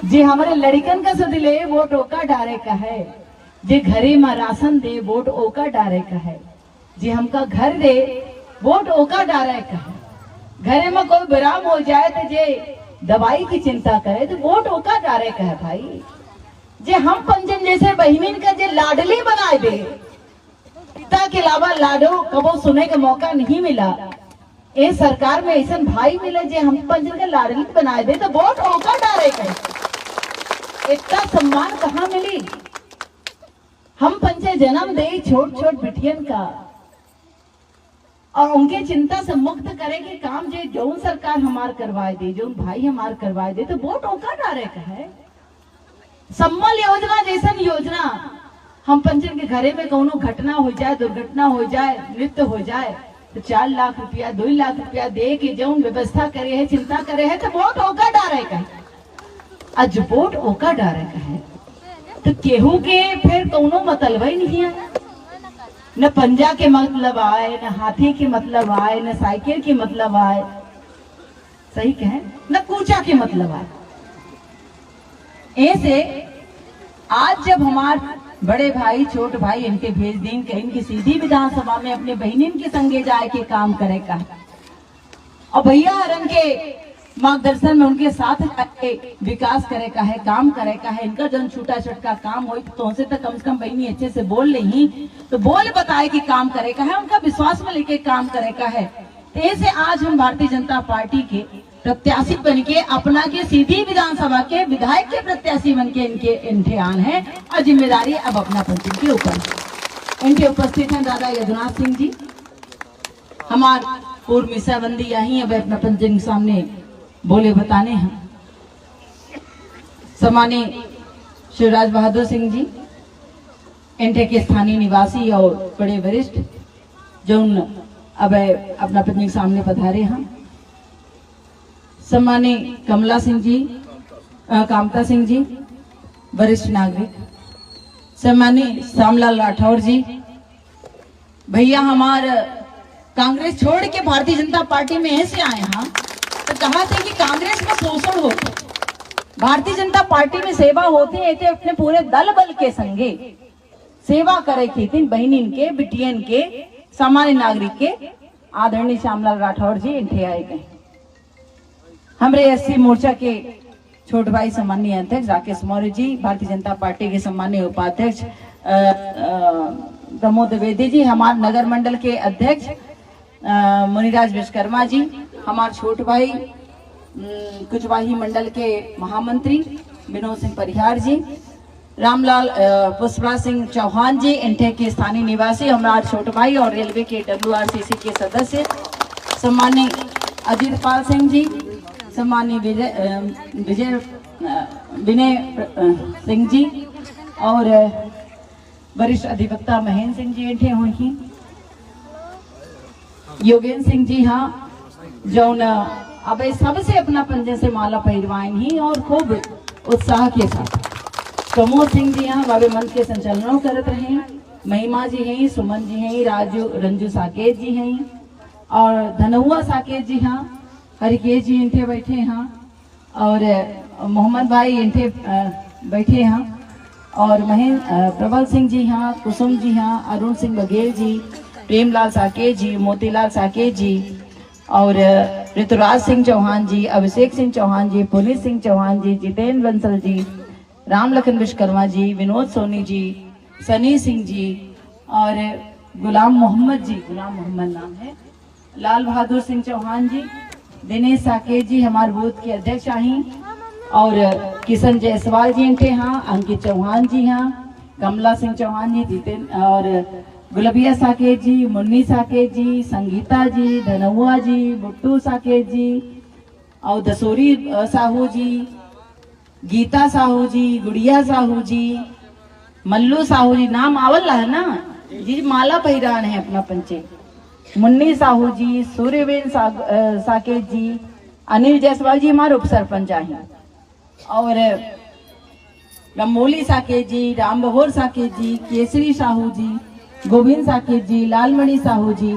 जे हमारे लड़कन का सद ले वोट ओका डारे का है, जे घरे में राशन दे वोट ओका डारे का है, जे हमका घर दे वोट ओका डारे का है। घरे में कोई विराम हो जाए तो जे दवाई की चिंता करे तो वोट ओका डारे का है भाई। जे हम पंजन जैसे बहनिन का जे लाडली बनाए दे, पिता के अलावा लाडो कबो सुने का मौका नहीं मिला। ए सरकार में ऐसा भाई मिले जे हम पंजन का लाडली बनाए दे तो वोट ओका डारे का। इतना सम्मान कहाँ मिली? हम पंचे जन्म दे छोट छोट बिटियन का और उनके चिंता से मुक्त करे के काम जे जौन सरकार हमार करवाए दे, जौन भाई हमार करवाए दे तो वोट ओका डारे का है। सम्मल योजना जैसन योजना हम पंचन के घरे में कोनो घटना हो जाए, दुर्घटना हो जाए, मृत्यु हो जाए तो 4 लाख रुपया 2 लाख रुपया दे के जौन व्यवस्था करे है, चिंता करे है तो वोट ओका डारे का है। आज वोट ओका डारे का है तो केहू के फिर कोनो मतलब ही नहीं है। न पंजा के मतलब आए, न हाथी के मतलब आए, न साइकिल के मतलब आए, सही कहे, न कूचा के मतलब आए। ऐसे आज जब हमार बड़े भाई छोट भाई इनके भेज दिन के इनकी सीधी विधानसभा में अपने बहनिन के संगे जाए के काम करे का और भैया हरन के मार्गदर्शन में उनके साथ विकास करे का है, काम करे का है। इनका जन छोटा छोटा काम हो तो से कम से कम बहनी अच्छे से बोल नहीं तो बोल बताए कि काम करे का है, उनका विश्वास में लेके काम करे का है। तो ऐसे आज हम भारतीय जनता पार्टी के प्रत्याशी बन के अपना के सीधी विधानसभा के विधायक के प्रत्याशी बन के इनके इम्तिहान है और जिम्मेदारी अब अपना पंचायत के ऊपर। इनके उपस्थित हैं दादा यदुनाथ सिंह जी, हमार पूर्व मिसाबंदी यही अब अपना पंचायत के सामने बोले बताने हैं। सम्मानीय शिवराज बहादुर सिंह जी इनके के स्थानीय निवासी और बड़े वरिष्ठ जो अब अपना पंचायत के सामने पधारे हैं। सम्मानीय कमला सिंह जी, कामता सिंह जी वरिष्ठ नागरिक, सम्मानीय श्यामलाल राठौर जी, भैया हमार कांग्रेस छोड़ के भारतीय जनता पार्टी में ऐसे आए हैं तो कहा थे कि कांग्रेस में शोषण होते, भारतीय जनता पार्टी में सेवा होती है, अपने पूरे दल बल के संगे सेवा करे थी तीन बहनिन के बिटियन के सामान्य नागरिक के आदरणीय श्यामलाल राठौर जी इनके आए गए। हमारे एससी मोर्चा के छोट भाई सम्मानीय अध्यक्ष राकेश मौर्य जी, भारतीय जनता पार्टी के सम्मानीय उपाध्यक्ष प्रमोद द्विवेदी जी, हमारे नगर मंडल के अध्यक्ष मुनिराज विश्वकर्मा जी, हमारे छोट भाई कुचवाही मंडल के महामंत्री विनोद सिंह परिहार जी, रामलाल पुष्पराज सिंह चौहान जी इनके के स्थानीय निवासी, हमारे छोट भाई और रेलवे के WRCC के सदस्य सम्मानीय अजीत पाल सिंह जी, सम्मानीय विनय सिंह जी और वरिष्ठ अधिवक्ता महेंद्र सिंह जी इनके हुई, योगेंद्र सिंह जी हाँ जो अब सबसे अपना पंजे से माला पहरवाइन ही और खूब उत्साह के साथ। प्रमोद सिंह जी यहाँ बाबे मंच के संचालन करते रहे, महिमा जी हैं, सुमन जी हैं, रंजू साकेत जी हैं और धनुआ साकेत जी हाँ, हरिकेश जी इनके बैठे हैं और मोहम्मद भाई इनके बैठे हैं और प्रबल सिंह जी हाँ, कुसुम जी हाँ, अरुण सिंह बघेल जी, प्रेमलाल साकेत जी, मोतीलाल साकेत जी और ऋतुराज सिंह चौहान जी, अभिषेक सिंह चौहान जी, पुनीत सिंह चौहान जी, जितेंद्र बंसल जी, राम लखन विश्वकर्मा जी, विनोद सोनी जी, सनी सिंह जी और गुलाम मोहम्मद जी, गुलाम मोहम्मद नाम है, लाल बहादुर सिंह चौहान जी, दिनेश साकेत जी हमारे बूथ के अध्यक्ष आई और किशन जायसवाल जी इनके यहाँ, अंकित चौहान जी यहाँ, कमला सिंह चौहान जी, जितेंद्र और गुलबिया साकेत जी, मुन्नी साकेत जी, संगीता जी, धनुआ जी, बुट्टू साकेत जी और दसूरी साहू जी, गीता साहू जी, गुड़िया साहू जी, मल्लू साहू जी, नाम आवल है ना जी, माला पहिरान है अपना पंचे, मुन्नी साहू जी, सूर्यवेन साकेत जी, अनिल जायसवाल जी हमारे उप सरपंच हैं और रमोली साकेत जी, राम बहोर साकेत जी, केसरी साहू जी, गोविंद साकेत जी, लालमणि साहू जी,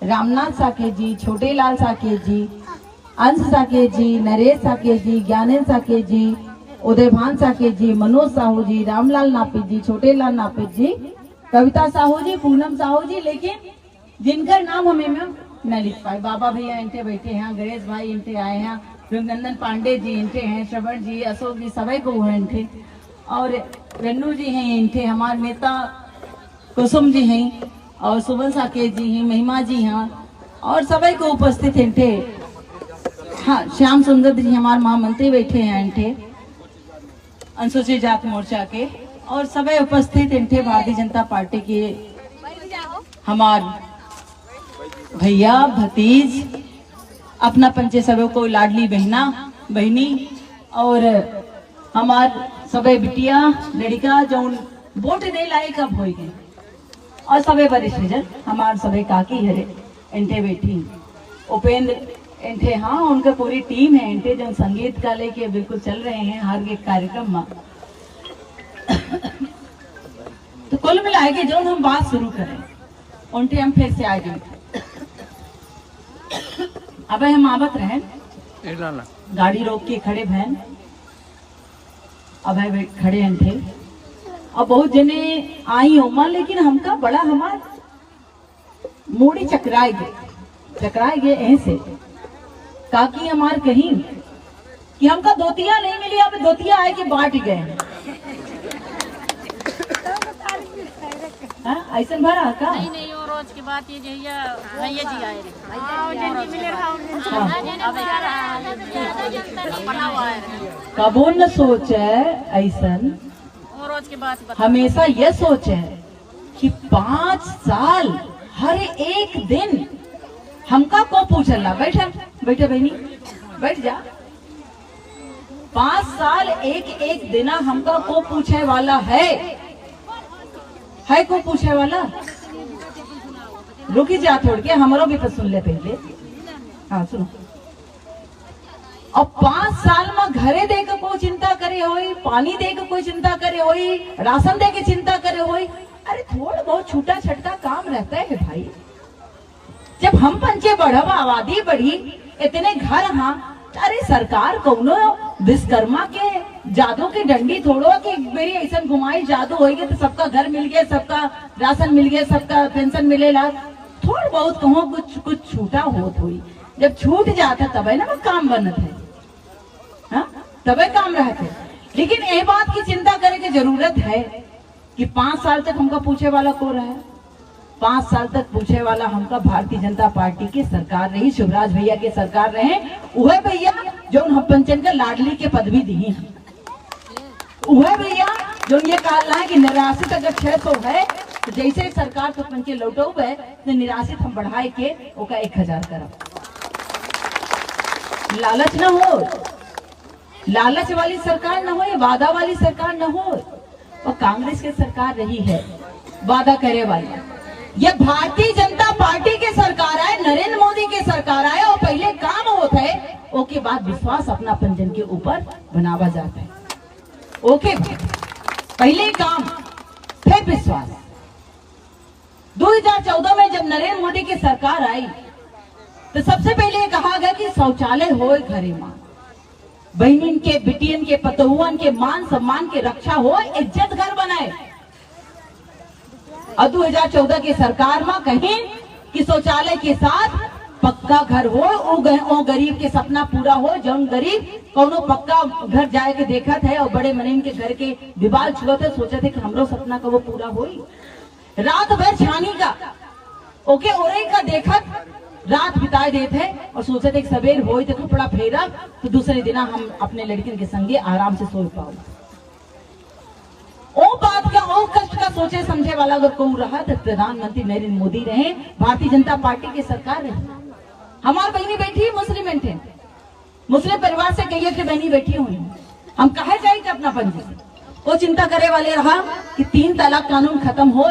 रामनाथ साकेत जी, छोटे लाल साकेत जी, अंश साकेत जी, नरेश साकेत जी, ज्ञानेंद्र साकेत जी, उदयभान साकेत जी, मनोज साहू जी, रामलाल नापित जी, छोटे लाल नापित जी, कविता साहू जी, पूनम साहू जी, लेकिन जिनका नाम हमें न लिख पाए। बाबा भैया इनके बैठे हैं, गणेश भाई इनके आए हैं, रघुनंदन पांडे जी इनके हैं, श्रवण जी, अशोक जी, सभी को है इनके, और रन्नू जी हैं इनके, हमारे नेता कुसुम जी हैं, और सुमन साकेत जी हैं, महिमा जी हैं, और सभी को उपस्थित इनके। हाँ, श्याम सुंदर जी हमारे महामंत्री बैठे हैं इनके, अनुसूचित जाति मोर्चा के, और सभी उपस्थित इनके भारतीय जनता पार्टी के हमारे भैया भतीज, अपना पंचे सबों को लाडली बहनी, और हमार सबे बिटिया लड़का जो वोट दे लायक अब हो गए, और सबे वरिष्ठ जन हमार सबे काकी हरे इनटे बैठी, उपेंद्र इनटे, हाँ उनका पूरी टीम है इनटे, जो संगीत का लेके बिल्कुल चल रहे हैं हर एक कार्यक्रम में। तो कुल मिला के जो हम बात शुरू करें उनटे हम फिर से आ गए। अब हम आवत रहे, गाड़ी रोक के खड़े बहन, अब खड़े हैं थे, और बहुत जने आई होमा, लेकिन हमका बड़ा हमार मूड़ी चकराए गए ऐसे, काकी हमार कहीं कि हमका दोतिया नहीं मिली, अब दोतिया आए के बांट गए। ऐसा भरा का नहीं वो रोज की बात ये भैया जी आए कबो न सोचे ऐसन, वो रोज की बात हमेशा ये सोचे कि 5 साल हर एक दिन हमका को पूछला, बैठा बैठे बहनी बैठ जा, 5 साल एक दिन हमका को पूछे वाला है को पूछे वाला। रुकी जा थोड़ के, हमारो भी तो सुन ले पहले। हाँ सुनो, अब 5 साल में घरे दे के कोई चिंता करे होई, पानी दे के कोई चिंता करे होई, राशन दे के चिंता करे होई, अरे थोड़ा बहुत छूटा छटका काम रहता है भाई। जब हम पंचे बढ़वा, आबादी बढ़ी, इतने घर, हाँ अरे सरकार कौनो विश्वकर्मा के जादू की डंडी थोड़ो कि मेरी ऐसा घुमाई जादू होगी तो सबका घर मिल गया, सबका राशन मिल गया, सबका पेंशन मिलेगा। थोड़ा बहुत कहो कुछ छूटा होत हुई, जब छूट जाता तबे ना काम बनत है, हाँ तबे काम रहते। लेकिन ये बात की चिंता करे की जरूरत है कि 5 साल तक हमका पूछे वाला को रहा है, 5 साल तक पूछे वाला हमका भारतीय जनता पार्टी की सरकार रही, शिवराज भैया की सरकार रहे, वह भैया जो उन पंचन का लाडली के पदवी दी है, वह भैया जो ये कहला है कि निराशित अगर 600 है तो जैसे सरकार तो पंचे लौटो है तो निराशित हम बढ़ाए के ओका 1000 करब। लालच न हो, लालच वाली सरकार न हो, वादा वाली सरकार न हो। और कांग्रेस की सरकार रही है वादा करे वाली, ये भारतीय जनता पार्टी की सरकार है, नरेंद्र मोदी की सरकार है, और पहले काम होता है ओके बाद विश्वास अपना पंजन के ऊपर बनावा जाता है। ओके पहले काम फिर विश्वास। 2014 में जब नरेंद्र मोदी की सरकार आई तो सबसे पहले कहा गया कि शौचालय हो घरे में, बहनिन के, बिटियन के, पतहुअन के मान सम्मान के रक्षा हो, इज्जत घर बनाए। और 2014 की सरकार में कहीं कि शौचालय के साथ पक्का घर हो, ओ गरीब के सपना पूरा हो, जो गरीब कोनो पक्का घर जाए के देखा थे और बड़े मनीन के घर के दीवार छुआ थे, सोचे थे कि हमरो सपना का वो पूरा होई। रात भर छानी का ओके ओरे का देखत रात बिताए देते और सोचे थे सवेर हो तो कपड़ा फेरा तो दूसरे दिन हम अपने लड़कियों के संगे आराम से सो पाओ। ओ बात का, ओ कष्ट का सोचे समझे वाला अगर कोई रहा तो प्रधानमंत्री नरेंद्र मोदी रहे, भारतीय जनता पार्टी की सरकार रही। हमारी बहनी बैठी है मुस्लिम थे, मुस्लिम परिवार से कई की बहनी बैठी हुई, हम कहे जाए अपना पंजी वो चिंता करे वाले रहा कि 3 तलाक कानून खत्म हो,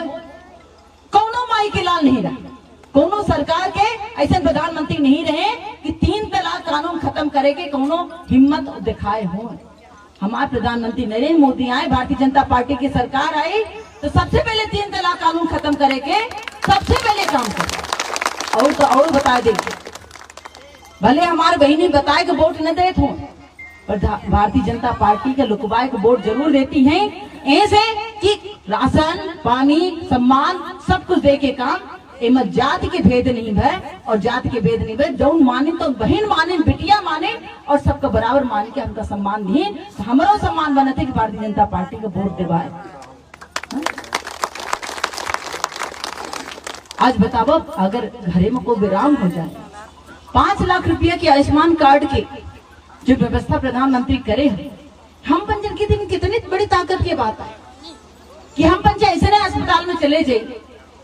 कौनो माई के लाल नहीं रहा, कोनो सरकार के ऐसे प्रधानमंत्री नहीं रहे कि 3 तलाक कानून खत्म करे के कोनो हिम्मत दिखाए हो। हमारे प्रधानमंत्री नरेंद्र मोदी आए, भारतीय जनता पार्टी की सरकार आई तो सबसे पहले 3 तलाक कानून खत्म करे के सबसे पहले काम करे। और तो और बता दे, भले हमारे बहनी बताए कि वोट न दे, पर भारतीय जनता पार्टी का लुकवाए को वोट जरूर देती हैं, ऐसे कि राशन पानी सम्मान सब कुछ दे के काम एम जाति के भेद नहीं है और जाति के भेद नहीं है। जौन माने तो बहन माने बिटिया माने और सबका बराबर मान के हमका सम्मान दिए, तो हमारा सम्मान बनते कि भारतीय जनता पार्टी का वोट देवाए। आज बताओ, अगर घरे में कोई विराम हो जाए, 5 लाख रुपया के आयुष्मान कार्ड के जो व्यवस्था प्रधानमंत्री करे हैं, हम पंचन के दिन कितनी बड़ी ताकत की बात है कि हम पंच ऐसे ना अस्पताल में चले जाए,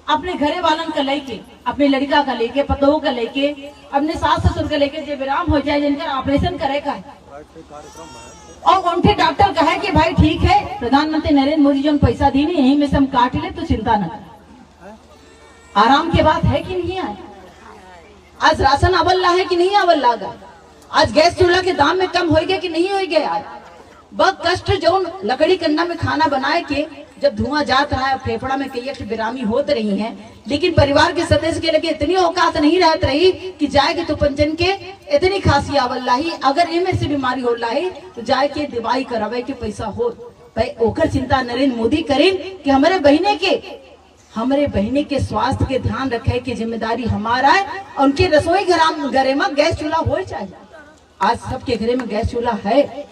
अपने घरे वालन का लेके, अपने लड़का का लेके, पतोह का लेके, अपने सास ससुर का लेके जो विराम हो जाए, जिनका ऑपरेशन करेगा और उनके डॉक्टर कहे कि भाई ठीक है, प्रधानमंत्री नरेंद्र मोदी जो पैसा दी नहीं यही में से हम काट ले, तो चिंता न कर। आराम की बात है कि नहीं है? आज राशन अवल्ला है कि नहीं अवल्ला गा? आज गैस चूल्हा के दाम में कम हो गया कि नहीं हो गया? आज बहुत कष्ट जो लकड़ी कंडा में खाना बनाए के जब धुआं जात रहा है, फेफड़ा में कई बेरामी होत रही है, लेकिन परिवार के सदस्य के लगे इतनी औकात नहीं रहत रही कि जाए के तो पंचन के इतनी खांसी आवल ही, अगर इनमें से बीमारी हो रही तो जाए के दवाई करावे के पैसा हो भाई, ओकर चिंता नरेंद्र मोदी करें कि हमारे बहने के स्वास्थ्य के ध्यान रखे की जिम्मेदारी हमारा है। और उनके रसोई घरे में गैस चूल्हा हो चाहिए। आज सबके घरे में गैस चूल्हा है,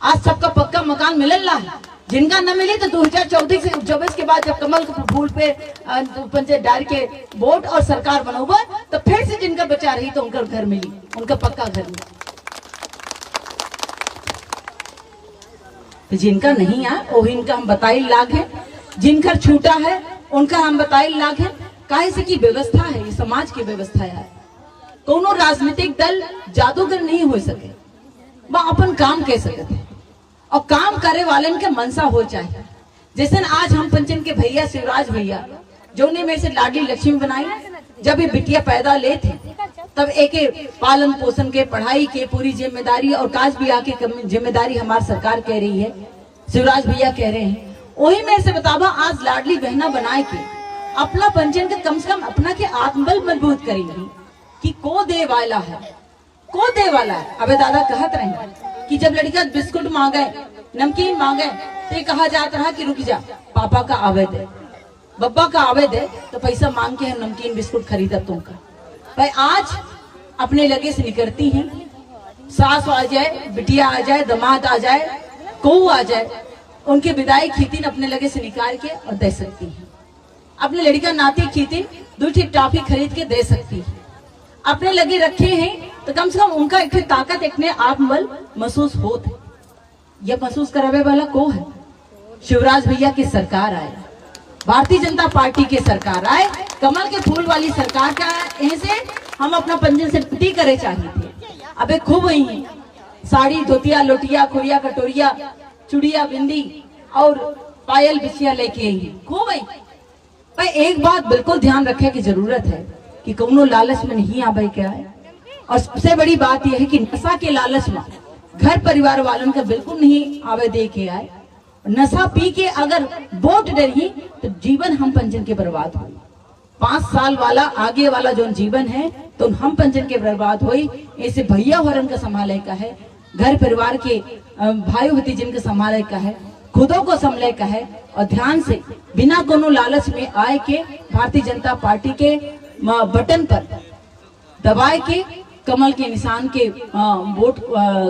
आज सबका पक्का मकान मिलल रहा है। जिनका न मिले तो 2024 के बाद जब कमल के फूल पे पंचायत डाल के वोट और सरकार बनोगा तो फिर से जिनका बचा रही तो उनका घर मिली, उनका पक्का घर मिली। तो जिनका नहीं है वो इनका हम 22 लाख है, जिनका छूटा है उनका हम 22 लाख है। काहे से की व्यवस्था है, ये समाज की व्यवस्था है। कोनो राजनीतिक दल जादूगर नहीं हो सके, वह अपन काम कह सकते और काम करे वालन के मनसा हो चाहिए। जैसे आज हम पंचन के भैया शिवराज भैया जो ने मेरे से लाडली लक्ष्मी बनाई, जब ये बिटिया पैदा ले थे तब एक पालन पोषण के पढ़ाई के पूरी जिम्मेदारी और काज बिया की जिम्मेदारी हमारी सरकार कह रही है, शिवराज भैया कह रहे हैं। वही मेरे से बतावा आज लाडली बहना बनाए के अपना पंचन के कम से कम अपना के आत्मबल मजबूत करेंगी कि को दे वाला है, को दे वाला है। अबे दादा कहत रहे कि जब लड़का बिस्कुट मांगे नमकीन मांगे तो कहा जाता रहा कि रुक जा, पापा का आवे दे, बब्बा का आवे दे, तो पैसा मांग के हम नमकीन बिस्कुट खरीदा तुमका। भाई आज अपने लगे से निकलती हैं, सास आ जाए, बिटिया आ जाए, दामाद आ जाए, कोऊ आ जाए, उनके विदाई खीतीन अपने लगे से निकाल के और दे सकती है। अपने लड़का नाती खीतीन 2 ठीक टॉफी खरीद के दे सकती है। अपने लगे रखे हैं तो कम से कम उनका एक ताकत एक आत्मबल महसूस होता है। यह महसूस करावे वाला को है? शिवराज भैया की सरकार आए, भारतीय जनता पार्टी की सरकार आए, कमल के फूल वाली सरकार का ऐसे हम अपना पंजन से टी करे चाहिए थे। अबे खूब वही है, साड़ी धोतिया लोटिया खुरिया कटोरिया चुड़िया बिंदी और पायल बिछिया लेके आई खूब वही। भाई एक बात बिल्कुल ध्यान रखे की जरूरत है कि कोनो लालच में नहीं आवे क्या है। और सबसे बड़ी बात यह है कि नशा के लालच में घर परिवार वालों का बिल्कुल नहीं आवे दे के आए। नशा पी के अगर वोट डरी तो जीवन हम पंचन के बर्बाद हुई। 5 साल वाला आगे वाला जो जीवन है तो हम पंचन के बर्बाद हुई। ऐसे भैया हरन का संभाले का है, घर परिवार के भाई भतीजन के संभाले का है, खुदों को संभाले का है। और ध्यान से बिना कोनो लालच में आए के भारतीय जनता पार्टी के बटन पर दबाए के कमल के निशान के वोट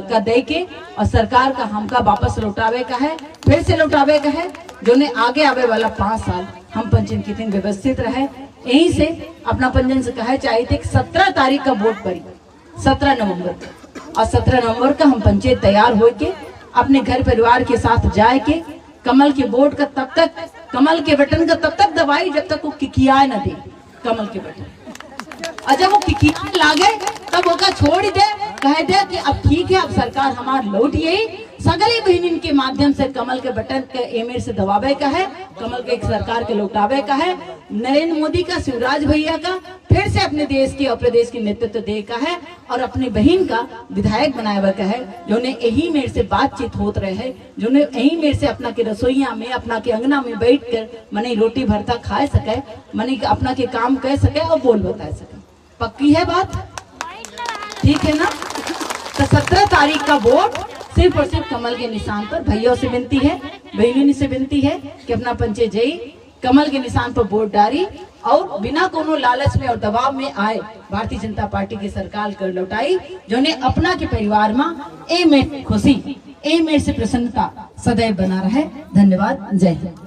का दे के और सरकार का हमका वापस लौटावे का है, फिर से लौटावे का है। जो ने आगे आवे वाला 5 साल हम पंचन के दिन व्यवस्थित रहे। यहीं से अपना पंचन से कहे चाहे थे 17 तारीख का वोट पड़ी, 17 नवंबर और 17 नवंबर का हम पंचायत तैयार हो के अपने घर परिवार के साथ जाए के कमल के वोट का तब तक, कमल के बटन का तब तक दबाई जब तक वो किकियाए न दे कमल के बटन। और जब वो किकियाए लागे तब वो का छोड़ दे, कह दे कि अब ठीक है, अब सरकार हमार लौट यही सगली बहनिन के माध्यम से कमल के बटन के एमेर से दबावे का है, कमल के एक सरकार के लौटावे का है। नरेंद्र मोदी का, शिवराज भैया का फिर से अपने देश के और प्रदेश के नेतृत्व दे का है और अपनी बहन का विधायक बनाया का है। जो ने यही मेरे से बातचीत होत रहे है, जो ने यही मेरे से अपना के रसोईया में, अपना के अंगना में बैठ कर मने रोटी भरता खा सके, मने अपना के काम कह सके और बोल बता सके। पक्की है बात? ठीक है ना? तो 17 तारीख का वोट सिर्फ और सिर्फ कमल के निशान पर। भैया से विनती है, बहनों से विनती है कि अपना पंचे जई कमल के निशान पर वोट डाली और बिना कोनो लालच में और दबाव में आए भारतीय जनता पार्टी की सरकार कर लौटाई, जो ने अपना के परिवार में ए में खुशी, ए में से प्रसन्नता सदैव बना रहे। धन्यवाद। जय हिंद।